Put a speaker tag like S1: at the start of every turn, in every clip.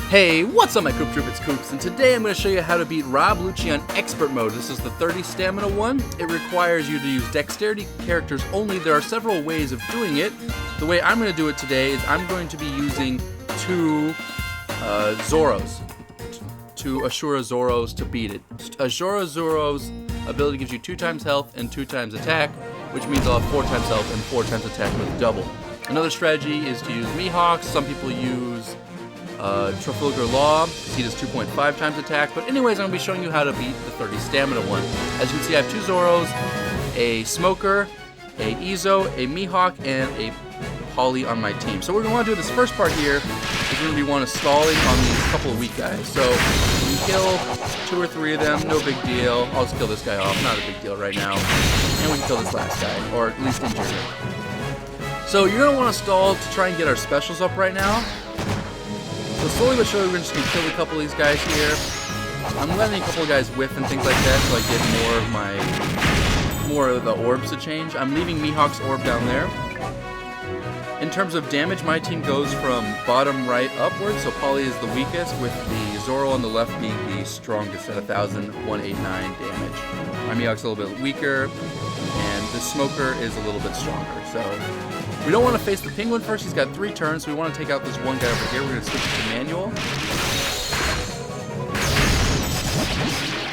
S1: Hey, what's up my Koop Troop, it's Koops, and today I'm going to show you how to beat Rob Lucci on Expert Mode. This is the 30 stamina one. It requires you to use dexterity characters only. There are several ways of doing it. The way I'm going to do it today is I'm going to be using two Zoros, two Ashura Zoros to beat it. Ashura Zoro's ability gives you 2 times health and 2 times attack, which means I'll have 4 times health and 4 times attack with double. Another strategy is to use Mihawks. Some people use Trafalgar Law, because he does 2.5 times attack. But anyways, I'm going to be showing you how to beat the 30 stamina one. As you can see, I have 2 Zoros, a Smoker, a Izo, a Mihawk, and a Polly on my team. So what we're going to want to do this first part here is we're going to be stalling on these couple of weak guys. So we can kill 2 or 3 of them, no big deal. I'll just kill this guy off, not a big deal right now. And we can kill this last guy, or at least injure him. So you're going to want to stall to try and get our specials up right now. So slowly but surely, we're just going to kill a couple of these guys here. I'm letting a couple of guys whiff and things like that so I get more of the orbs to change. I'm leaving Mihawk's orb down there. In terms of damage, my team goes from bottom right upwards, so Polly is the weakest, with the Zoro on the left being the strongest at 1,189 damage. My Mihawk's a little bit weaker, and the Smoker is a little bit stronger. So we don't want to face the Penguin first. He's got 3 turns, so we want to take out this one guy over here. We're going to switch to manual.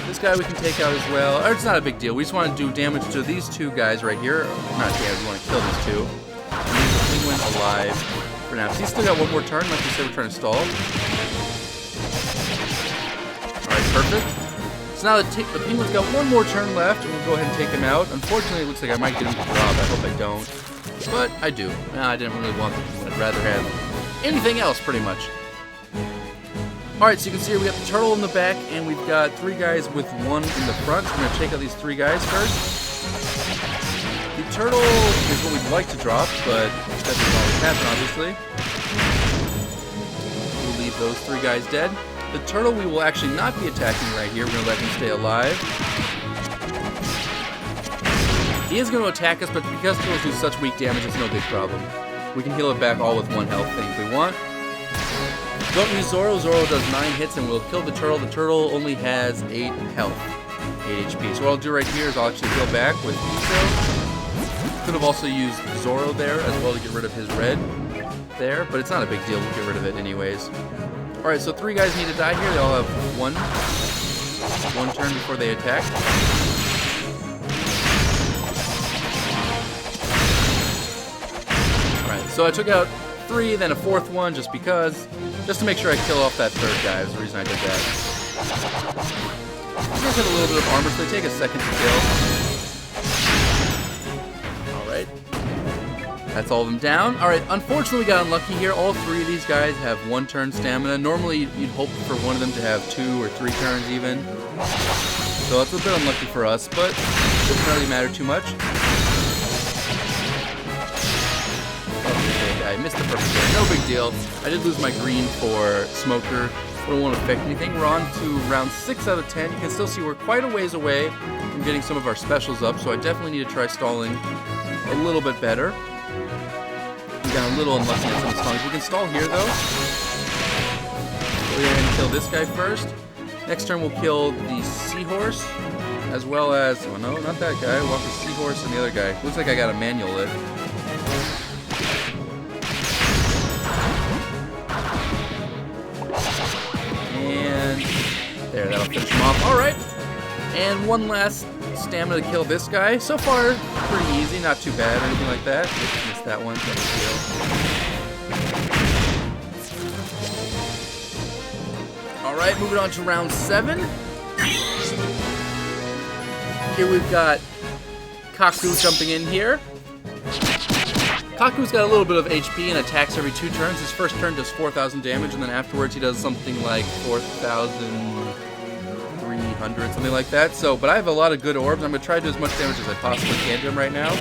S1: This guy we can take out as well. Or it's not a big deal. We just want to do damage to these 2 guys right here. Not damage, we want to kill these 2. And leave the Penguin alive for now. So he's still got 1 more turn. Like we said, we're trying to stall. Alright, perfect. So now the Penguin's got 1 more turn left, and we'll go ahead and take him out. Unfortunately, it looks like I might get him to drop. I hope I don't. But I do. No, I didn't really want them. I'd rather have anything else, pretty much. Alright, so you can see here we got the turtle in the back, and we've got 3 guys with 1 in the front. So we're going to take out these 3 guys first. The turtle is what we'd like to drop, but that doesn't always happen, obviously. We'll leave those 3 guys dead. The turtle we will actually not be attacking right here. We're going to let him stay alive. He is going to attack us, but because turtles do such weak damage, it's no big problem. We can heal it back all with 1 health thing if we want. Don't use Zoro. Zoro does 9 hits and we'll kill the turtle. The turtle only has 8 health, 8 HP. So what I'll do right here is I'll actually heal back with Izo. Could have also used Zoro there as well to get rid of his red there, but it's not a big deal. We'll get rid of it anyways. Alright, so 3 guys need to die here. They all have 1 turn before they attack. So I took out 3, then a 4th one, just because, just to make sure I kill off that 3rd guy. Is the reason I did that. These guys have a little bit of armor, so they take a second to kill. Alright. That's all of them down. Alright, unfortunately we got unlucky here. All 3 of these guys have 1 turn stamina. Normally you'd hope for one of them to have 2 or 3 turns even. So that's a bit unlucky for us, but it doesn't really matter too much. I missed the perfect there. No big deal. I did lose my green for Smoker. But it won't affect anything. We're on to round 6 out of 10. You can still see we're quite a ways away from getting some of our specials up, so I definitely need to try stalling a little bit better. We got a little unlucky on some of the stalls. We can stall here, though. Go ahead and kill this guy first. Next turn, we'll kill the Seahorse, as well as... Oh, no, not that guy. We'll have the Seahorse and the other guy. Looks like I got a manual it. There, that'll finish him off. Alright. And 1 last stamina to kill this guy. So far, pretty easy. Not too bad or anything like that. Just missed that one. Alright, moving on to round 7. Here we've got Kaku jumping in here. Kaku's got a little bit of HP and attacks every 2 turns. His first turn does 4,000 damage, and then afterwards he does something like 4,300, something like that. So, but I have a lot of good orbs. I'm going to try to do as much damage as I possibly can to him right now.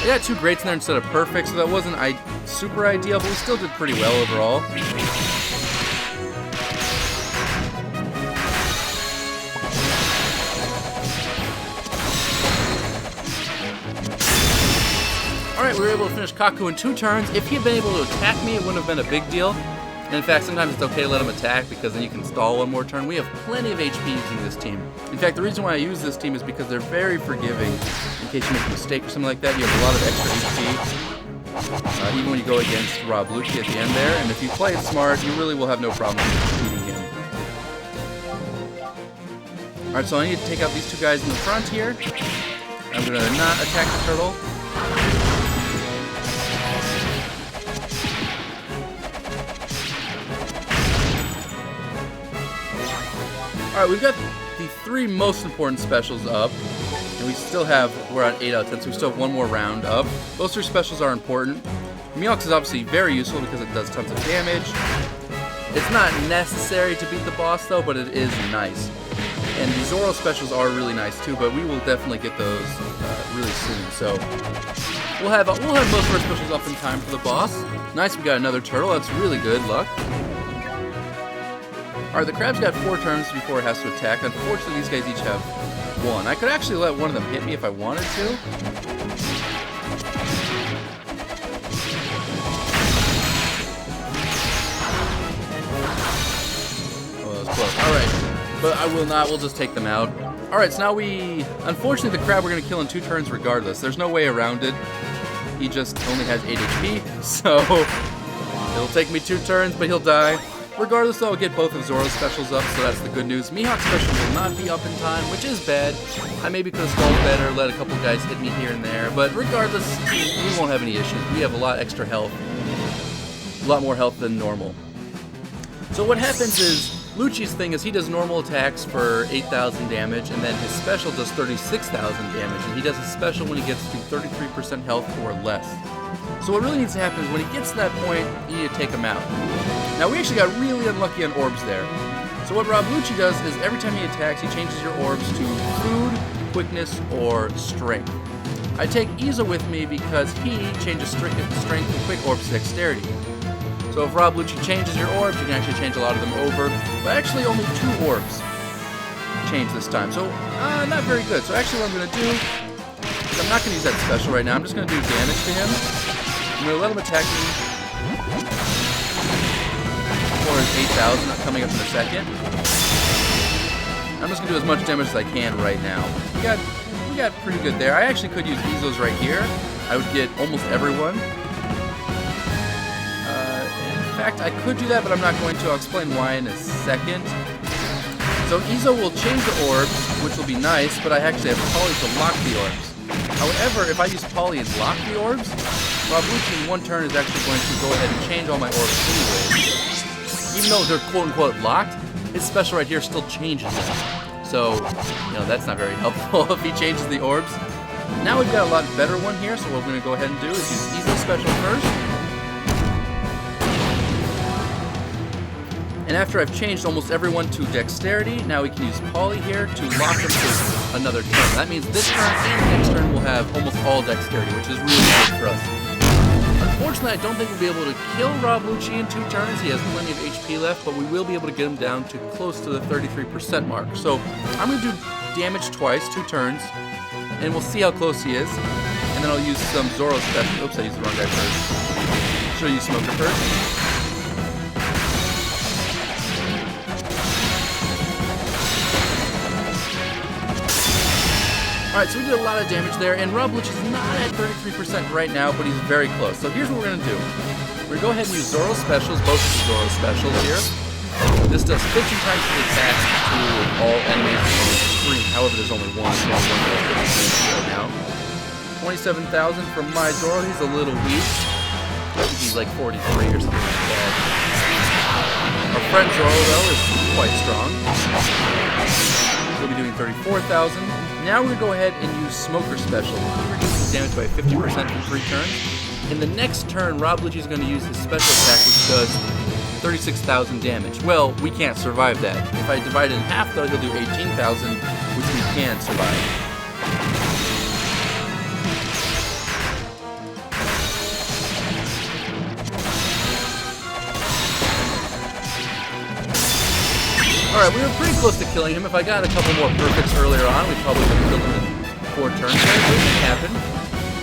S1: I got 2 greats in there instead of perfect, so that wasn't super ideal, but we still did pretty well overall. we were able to finish Kaku in 2 turns. If he had been able to attack me, it wouldn't have been a big deal. And in fact, sometimes it's okay to let him attack because then you can stall 1 more turn. We have plenty of HP using this team. In fact, the reason why I use this team is because they're very forgiving. In case you make a mistake or something like that, you have a lot of extra HP. Even when you go against Rob Lucci at the end there. And if you play it smart, you really will have no problem beating him. Alright, so I need to take out these 2 guys in the front here. I'm going to not attack the turtle. Alright, we've got the 3 most important specials up. And we still have, we're on 8 out of 10, so we still have 1 more round up. Those 3 specials are important. Mihawk's is obviously very useful because it does tons of damage. It's not necessary to beat the boss though, but it is nice. And the Zoro specials are really nice too, but we will definitely get those really soon. So we'll have most of our specials up in time for the boss. Nice, we got another turtle. That's really good luck. Alright, the crab's got 4 turns before it has to attack. Unfortunately, these guys each have 1. I could actually let one of them hit me if I wanted to. Oh, that was close. Alright. But I will not, we'll just take them out. Alright, so now unfortunately the crab we're going to kill in 2 turns regardless. There's no way around it. He just only has 8 HP, so it'll take me 2 turns, but he'll die. Regardless though, I'll get both of Zoro's specials up, so that's the good news. Mihawk's special will not be up in time, which is bad. I maybe could have stalled better, let a couple guys hit me here and there, but regardless, we won't have any issues. We have a lot extra health. A lot more health than normal. So what happens is, Lucci's thing is he does normal attacks for 8,000 damage, and then his special does 36,000 damage, and he does his special when he gets to 33% health or less. So what really needs to happen is when he gets to that point, you need to take him out. Now we actually got really unlucky on orbs there. So what Rob Lucci does is every time he attacks, he changes your orbs to food, quickness, or strength. I take Izo with me because he changes strength and quick orbs to dexterity. So if Rob Lucci changes your orbs, you can actually change a lot of them over. But actually only 2 orbs change this time. So not very good. So actually what I'm going to do is I'm not going to use that special right now. I'm just going to do damage to him. I'm going to let him attack me for his 8,000 coming up in a second. I'm just going to do as much damage as I can right now. We got pretty good there. I actually could use Izo's right here. I would get almost everyone. In fact, I could do that, but I'm not going to. I'll explain why in a second. So Izo will change the orbs, which will be nice, but I actually have Polly to lock the orbs. However, if I use Polly and lock the orbs, Rob Lucci in 1 turn is actually going to go ahead and change all my orbs anyway. Even though they're quote-unquote locked, his special right here still changes them. So, that's not very helpful if he changes the orbs. Now we've got a lot better one here, so what we're going to go ahead and do is use Izo's special first. And after I've changed almost everyone to dexterity, now we can use Polly here to lock them for another turn. That means this turn and next turn will have almost all dexterity, which is really good for us. Unfortunately, I don't think we'll be able to kill Rob Lucci in 2 turns. He has plenty of HP left, but we will be able to get him down to close to the 33% mark. So I'm going to do damage twice, 2 turns, and we'll see how close he is. And then I'll use some Zoro special. Oops, I used the wrong guy first. Should I use Smoker first? Alright, so we did a lot of damage there, and Rob Lucci is not at 33% right now, but he's very close. So here's what we're going to do. We're going to go ahead and use Zoro specials, both of the Zoro specials here. This does 15 times the attack to all enemies on the screen. However, there's only one, so one right now. 27,000 from my Zoro. He's a little weak. I think he's like 43 or something like that. Our friend Zoro, though, is quite strong. We'll be doing 34,000. Now we're going to go ahead and use Smoker Special. He reduces damage by 50% in 3 turns. In the next turn, Rob Lucci is going to use his special attack, which does 36,000 damage. Well, we can't survive that. If I divide it in half, though, he'll do 18,000, which we can survive. Alright, we were pretty close to killing him. If I got a couple more perfects earlier on, we probably would have killed him in 4 turns. That didn't happen.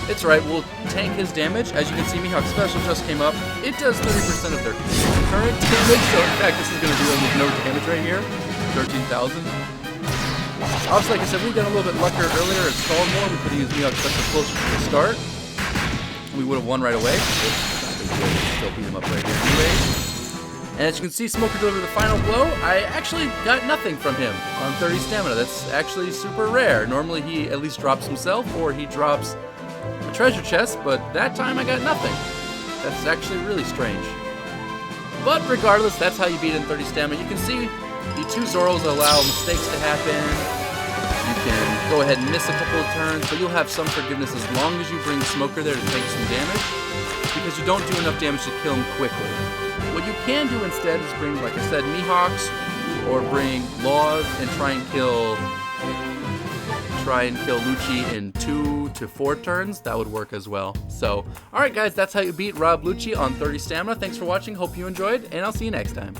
S1: It's right, we'll tank his damage. As you can see, Mihawk's special just came up. It does 30% of their current damage, so in fact, this is going to do almost no damage right here. 13,000. Obviously, like I said, we got a little bit luckier earlier. It stalled more. We could have used Mihawk's special closer to the start. We would have won right away. Still beat him up right here anyway. And as you can see, Smoker delivered the final blow. I actually got nothing from him on 30 stamina. That's actually super rare. Normally he at least drops himself or he drops a treasure chest, but that time I got nothing. That's actually really strange. But regardless, that's how you beat in 30 stamina. You can see the two Zoros allow mistakes to happen. You can go ahead and miss a couple of turns, but you'll have some forgiveness as long as you bring Smoker there to take some damage, because you don't do enough damage to kill him quickly. What you can do instead is bring, like I said, Mihawks, or bring Laws and try and kill Lucci in 2 to 4 turns. That would work as well. So, alright guys, that's how you beat Rob Lucci on 30 stamina. Thanks for watching, hope you enjoyed, and I'll see you next time.